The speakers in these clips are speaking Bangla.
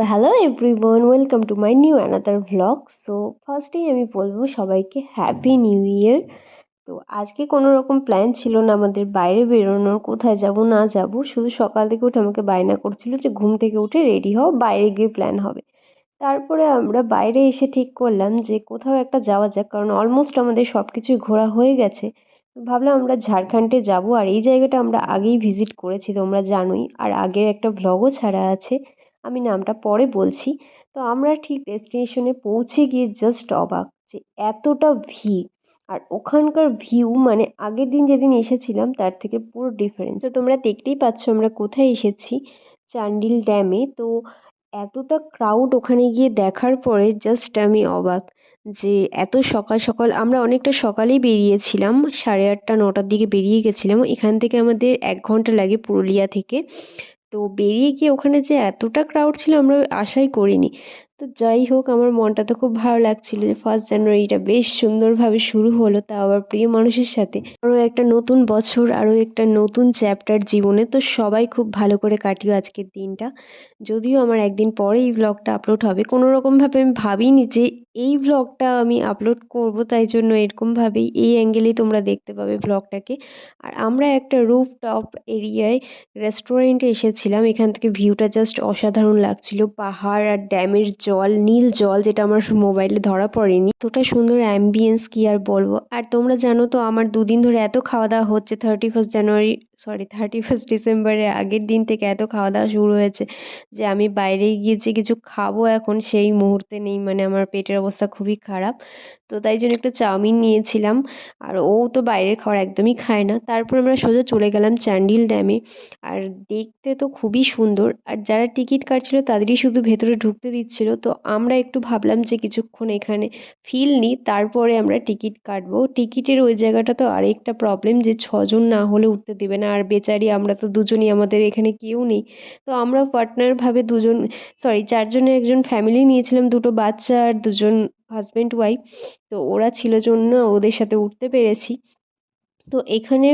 Hello everyone, welcome to my new another vlog. So ফার্স্টেই আমি বলবো সবাইকে হ্যাপি নিউ ইয়ার। তো আজকে কোনো রকম প্ল্যান ছিল না আমাদের বাইরে বেরোনোর, কোথায় যাব না যাব, শুধু সকাল থেকে উঠে আমাকে বায়না করছিল যে ঘুম থেকে উঠে রেডি হও, বাইরে গিয়ে প্ল্যান হবে। তারপরে আমরা বাইরে এসে ঠিক করলাম যে কোথাও একটা যাওয়া যাক, কারণ অলমোস্ট আমাদের সব কিছুই ঘোরা হয়ে গেছে। তো ভাবলাম আমরা ঝাড়খণ্ডে যাব, আর এই জায়গাটা আমরা আগেই ভিজিট করেছি, তোমরা জানোই, আর আগের একটা ভ্লগও ছাড়া আছে, আমি নামটা পরে বলছি। তো আমরা ঠিক ডেস্টিনেশনে পৌঁছে গিয়ে জাস্ট অবাক যে এতটা ভিড়, আর ওখানকার ভিউ মানে আগের দিন যেদিন এসেছিলাম তার থেকে পুরো ডিফারেন্স। তো তোমরা দেখতেই পাচ্ছ আমরা কোথায় এসেছি, চান্ডিল ড্যামে। তো এতটা ক্রাউড ওখানে গিয়ে দেখার পরে জাস্ট আমি অবাক যে এত সকাল সকাল আমরা অনেকটা সকালেই বেরিয়েছিলাম, 8:30-9টার দিকে বেরিয়ে গেছিলাম। এখান থেকে আমাদের 1 ঘন্টা লাগে পুরুলিয়া থেকে। তো বেরিয়ে গিয়ে ওখানে যে এতটা ক্রাউড ছিল আমরা আশাই করিনি। তো যাই হোক, আমার মনটা তো খুব ভালো লাগছিল যে 1 জানুয়ারিটা বেশ সুন্দরভাবে শুরু হলো, তা আবার প্রিয় মানুষের সাথে। আরও একটা নতুন বছর, আরও একটা নতুন চ্যাপ্টার জীবনে। তো সবাই খুব ভালো করে কাটিও আজকের দিনটা। যদিও আমার একদিন পরে এই ভ্লগটা আপলোড হবে, কোনো রকমভাবে আমি ভাবিনি যে এই ভ্লগটা আমি আপলোড করব, তাই জন্য এরকমভাবেই এই অ্যাঙ্গেলেই তোমরা দেখতে পাবে ভ্লগটাকে। আর আমরা একটা রুফটপ এরিয়ায় রেস্টুরেন্টে এসেছিলাম, এখান থেকে ভিউটা জাস্ট অসাধারণ লাগছিল, পাহাড় আর ড্যামের জল, নীল জল, যেটা আমার মোবাইলে ধরা পড়েনি। এতটা সুন্দর অ্যাম্বিয়েন্স কি আর বলবো। আর তোমরা জানো তো আমার 2 দিন ধরে এত খাওয়া দাওয়া হচ্ছে, 31 ডিসেম্বরের আগের দিন থেকে এত খাওয়া দাওয়া শুরু হয়েছে যে আমি বাইরে গিয়ে যে কিছু খাবো এখন সেই মুহূর্তে নেই, মানে আমার পেটের অবস্থা খুবই খারাপ। তো তাই জন্য একটু চাউমিন নিয়েছিলাম, আর ও তো বাইরের খাবার একদমই খায় না। তারপর আমরা সোজা চলে গেলাম চান্ডিল ড্যামে। আর দেখতে তো খুবই সুন্দর, আর যারা টিকিট কাটছিল তাদেরই শুধু ভেতরে ঢুকতে দিচ্ছিল। তো আমরা একটু ভাবলাম যে কিছুক্ষণ এখানে ফিল নিই, তারপরে আমরা টিকিট কাটবো। টিকিটের ওই জায়গাটা তো আরেকটা প্রবলেম যে 6 জন না হলে উঠতে দেবে না, আর বেচারি আমরা তো দুজনই, আমাদের এখানে কেউ নেই। তো আমরা পার্টনারভাবে 4 জনের একজন ফ্যামিলি নিয়েছিলাম, 2টো বাচ্চা আর 2জন হাজব্যান্ড ওয়াইফ। তো ওরা ছিল জন্য ওদের সাথে উঠতে পেরেছি। তো এখানে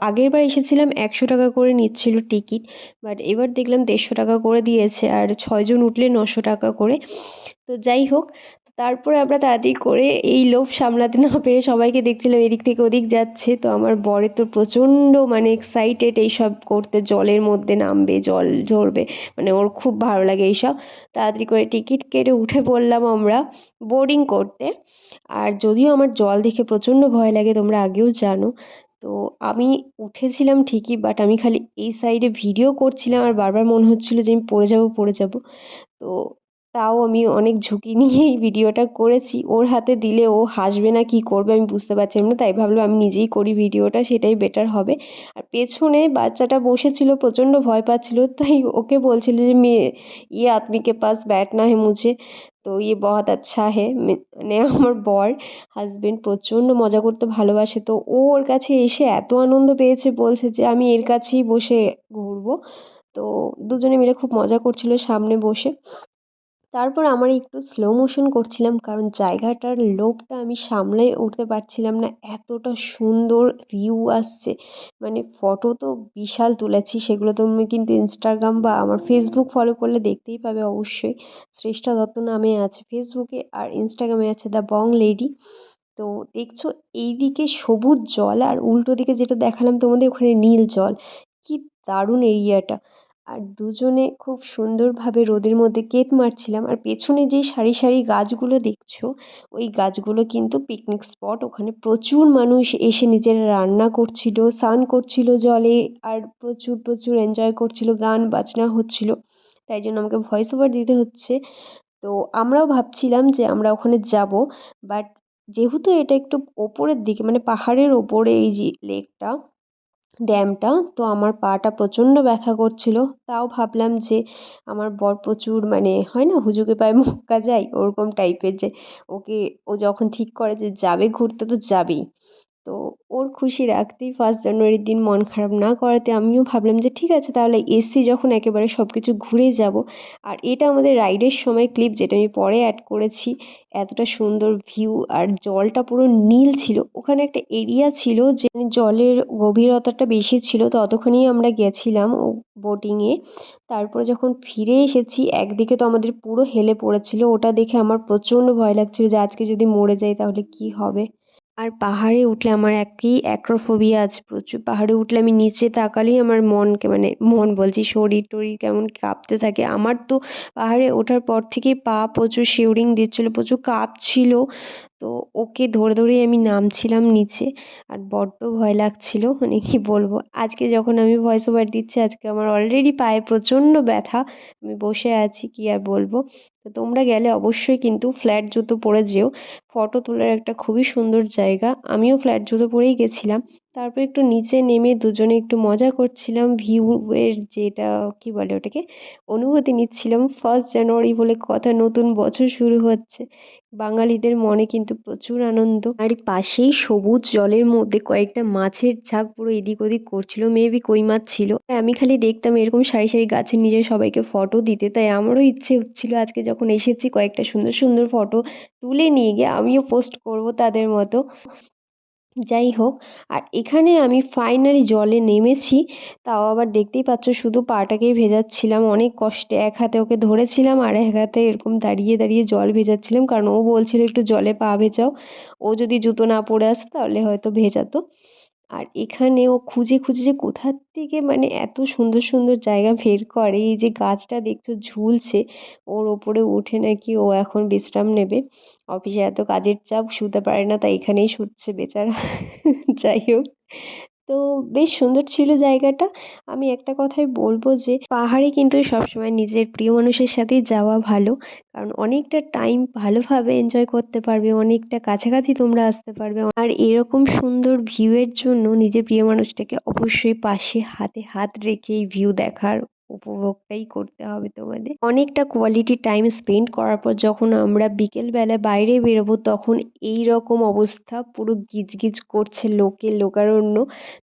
আগেরবার এসেছিলাম 100 টাকা করে নিচ্ছিল টিকিট, বাট এবার দেখলাম 150 টাকা করে দিয়েছে, আর 6 জন উঠলে 900 টাকা করে। তো যাই হোক, তারপরে আমরা তাড়াতাড়ি করে এই লোভ সামলাতে না পেরে সবাইকে দেখছিলাম এদিক থেকে ওদিক যাচ্ছে। তো আমার বরের তো প্রচণ্ড মানে এক্সাইটেড এইসব করতে, জলের মধ্যে নামবে, জল ঝরবে, মানে ওর খুব ভালো লাগে এইসব। তাড়াতাড়ি করে টিকিট কেটে উঠে পড়লাম আমরা বোর্ডিং করতে। আর যদিও আমার জল দেখে প্রচণ্ড ভয় লাগে, তোমরা আগেও জানো। তো আমি উঠেছিলাম ঠিকই, বাট আমি খালি এই সাইডে ভিডিও করছিলাম আর বারবার মনে হচ্ছিল যে আমি পড়ে যাব পড়ে যাব। তো তাও আমি অনেক ঝুঁকি নিয়ে এই ভিডিওটা করেছি। ওর হাতে দিলে ও হাসবে না কি করবে আমি বুঝতে পারছিলাম না, তাই ভাবলাম আমি নিজেই করি ভিডিওটা, সেটাই বেটার হবে। আর পেছনে বাচ্চাটা বসেছিল, প্রচণ্ড ভয় পাচ্ছিল, তাই ওকে বলছিল যে মেয়ে ইয়ে আদমি কে পাস बैठना है मुझे, তো ইয়ে বহুত আচ্ছা হে। মানে আমার বর হাজবেন্ড প্রচণ্ড মজা করতে ভালোবাসে, তো ও ওর কাছে এসে এত আনন্দ পেয়েছে, বলছে যে আমি এর কাছেই বসে ঘুরবো। তো দুজনে মিলে খুব মজা করছিল সামনে বসে। তারপর আমার একটু স্লো মোশন করছিলাম, কারণ জায়গাটার লোভটা আমি সামলে উঠতে পারছিলাম না, এতটা সুন্দর ভিউ আসছে। মানে ফটো তো বিশাল তুলেছি, সেগুলো তুমি কিন্তু ইনস্টাগ্রাম বা আমার ফেসবুক ফলো করলে দেখতেই পাবে অবশ্যই। শ্রেষ্ঠা দত্ত নামে আছে ফেসবুকে, আর ইনস্টাগ্রামে আছে দ্য বং লেডি। তো দেখছো এইদিকে সবুজ জল, আর উল্টো দিকে যেটা দেখালাম তোমাদের ওখানে নীল জল। কি দারুণ এরিয়াটা। আর দুজনে খুব সুন্দরভাবে রোদের মধ্যে কেক মারছিলাম। আর পেছনে যেই সারি সারি গাছগুলো দেখছো, ওই গাছগুলো কিন্তু পিকনিক স্পট। ওখানে প্রচুর মানুষ এসে নিজেরা রান্না করছিল, স্নান করছিল জলে, আর প্রচুর প্রচুর এনজয় করছিল, গান বাজনা হচ্ছিল। তাই জন্য আমাকে ভয়েস ওভার দিতে হচ্ছে। তো আমরাও ভাবছিলাম যে আমরা ওখানে যাব, বাট যেহেতু এটা একটু ওপরের দিকে, মানে পাহাড়ের ওপরে এই যে লেকটা, ড্যামটা, তো আমার পাটা প্রচণ্ড ব্যথা করছিল। তাও ভাবলাম যে আমার বর প্রচুর মানে হয় না হুজুগে পায়ে মক্কা যায়, ওরকম টাইপের, যে ওকে ও যখন ঠিক করে যে যাবে ঘুরতে তো যাবেই। তো ওর খুশি রাখতেই 1st জানুয়ারির দিন মন খারাপ না করাতে আমিও ভাবলাম যে ঠিক আছে তাহলে এসছি যখন একেবারে সব কিছু ঘুরে যাব। আর এটা আমাদের রাইডের সময় ক্লিপ, যেটা আমি পরে অ্যাড করেছি। এতটা সুন্দর ভিউ, আর জলটা পুরো নীল ছিল। ওখানে একটা এরিয়া ছিল যে জলের গভীরতাটা বেশি ছিল, তো অতখানেই আমরা গেছিলাম বোটিংয়ে। তারপরে যখন ফিরে এসেছি একদিকে তো আমাদের পুরো হেলে পড়েছিল, ওটা দেখে আমার প্রচণ্ড ভয় লাগছিল যে আজকে যদি মরে যাই তাহলে কি হবে। আর পাহাড়ে উঠলে আমার অ্যাক্রোফোবিয়া আছে প্রচুর। পাহাড়ে উঠলে আমি নিচে তাকালেই আমার মনকে মানে মন বলছি শরীর টরীর কেমন কাঁপতে থাকে। আমার তো পাহাড়ে ওঠার পর থেকেই পা প্রচুর শিউরিং দিচ্ছিল, প্রচুর কাঁপছিল। তো ওকে ধরে ধরেই আমি নামছিলাম নিচে। আর বড্ড ভয় লাগছিল, মানে কি বলবো। আজকে যখন আমি ভয়েস ওভার দিচ্ছি আজকে আমার অলরেডি পায়ে প্রচণ্ড ব্যথা। আমি বসে আছি, কি আর বলবো। তো তোমরা গেলে অবশ্যই কিন্তু ফ্ল্যাট জুতো পরে যেও। ফটো তোলার একটা খুবই সুন্দর জায়গা। আমিও ফ্ল্যাট জুতো পরেই গেছিলাম। তারপর একটু নিচে নেমে দুজনে একটু মজা করছিলাম। ভিউ এর যেটা কি বলে ওটাকে, অনুভূতি নিচ্ছিলাম। 1st জানুয়ারি বলে কথা, নতুন বছর শুরু হচ্ছে। বাঙালিদের মনে কিন্তু প্রচুর আনন্দ। আর পাশেই সবুজ জলের মধ্যে কয়েকটা মাছের ঝাঁক পুরো এদিক ওদিক করছিল, মেবি কই মাছ ছিল। আমি খালি দেখতাম এরকম সারি সারি গাছের নিচে সবাইকে ফটো দিতে, তাই আমারও ইচ্ছে হচ্ছিল আজকে যখন এসেছি কয়েকটা সুন্দর সুন্দর ফটো তুলে নিয়ে গিয়ে আমিও পোস্ট করব তাদের মতো। যাই হোক, আর এখানে আমি ফাইনালি জলে নেমেছি। তাও আবার দেখতেই পাচ্ছ শুধু পাটাকেই ভেজাচ্ছিলাম অনেক কষ্টে। এক হাতে ওকে ধরেছিলাম আর এক হাতে এরকম দাঁড়িয়ে দাঁড়িয়ে জল ভেজাচ্ছিলাম, কারণ ও বলছিল একটু জলে পা ভেজাও। ও যদি জুতো না পরে আসতো তাহলে হয়তো ভেজাতো। আর এখানে ও খুঁজে খুঁজে যে কোথা থেকে মানে এত সুন্দর সুন্দর জায়গা বের করে। এই যে গাছটা দেখছো ঝুলছে, ওর ওপরে উঠে নাকি ও এখন বিশ্রাম নেবে। অফিসে এত কাজের চাপ, শুতে পারে না, তাই এখানেই শুচ্ছে বেচারা। যাই হোক, তো বেশ সুন্দর ছিল জায়গাটা। আমি একটা কথাই বলবো যে পাহাড়ে কিন্তু সবসময় নিজের প্রিয় মানুষের সাথেই যাওয়া ভালো। কারণ অনেকটা টাইম ভালোভাবে এনজয় করতে পারবে, অনেকটা কাছাকাছি তোমরা আসতে পারবে। আর এরকম সুন্দর ভিউ এর জন্য নিজের প্রিয় মানুষটাকে অবশ্যই পাশে হাতে হাত রেখে এই ভিউ দেখার উপভোগটাই করতে হবে তোমাদের। অনেকটা কোয়ালিটি টাইম স্পেন্ড করার পর যখন আমরা বিকেল বেলায় বাইরে বেরোবো তখন এই রকম অবস্থা, পুরো গিজগিজ করছে লোকারণ্য।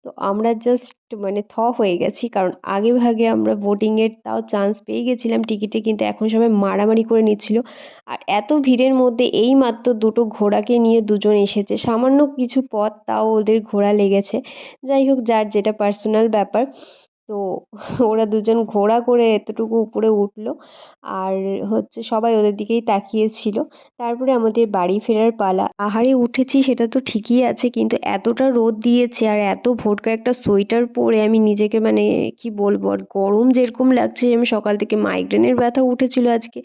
তো আমরা জাস্ট মানে হয়ে গেছি, কারণ আগে ভাগে আমরা বোটিংয়ের তাও চান্স পেয়ে গেছিলাম টিকিটে, কিন্তু এখন সবাই মারামারি করে নিচ্ছিল। আর এত ভিড়ের মধ্যে এই মাত্র দুটো ঘোড়াকে নিয়ে দুজন এসেছে, সামান্য কিছু পথ তাও ওদের ঘোড়া লেগেছে। যাই হোক, যার যেটা পার্সোনাল ব্যাপার। তো ওরা দুজন ঘোড়া করে এতটুকু উপরে উঠলো, আর হচ্ছে সবাই ওদের দিকেই তাকিয়েছিল। তারপরে আমাদের বাড়ি ফেরার পালা। পাহাড়ে উঠেছি সেটা তো ঠিকই আছে, কিন্তু এতটা রোদ দিয়েছে আর এত ভোরকা একটা সোয়েটার পরে আমি নিজেকে মানে কি বলবো, আর গরম যেরকম লাগছে, আমি সকাল থেকে মাইগ্রেনের ব্যথা উঠেছিল আজকে।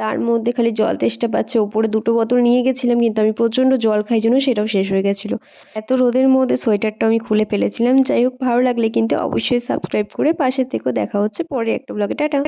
তার মধ্যে খালি জল তেষ্টা পাচ্ছে। ওপরে দুটো বোতল নিয়ে গেছিলাম, কিন্তু আমি প্রচণ্ড জল খাই জন্য সেটাও শেষ হয়ে গেছিলো। এত রোদের মধ্যে সোয়েটারটা আমি খুলে ফেলেছিলাম। যাই হোক, ভালো লাগলে কিন্তু অবশ্যই সাবস্ক্রাইব করে পাশে থেকো। দেখা হচ্ছে পরে একটা ব্লগে। টাটা।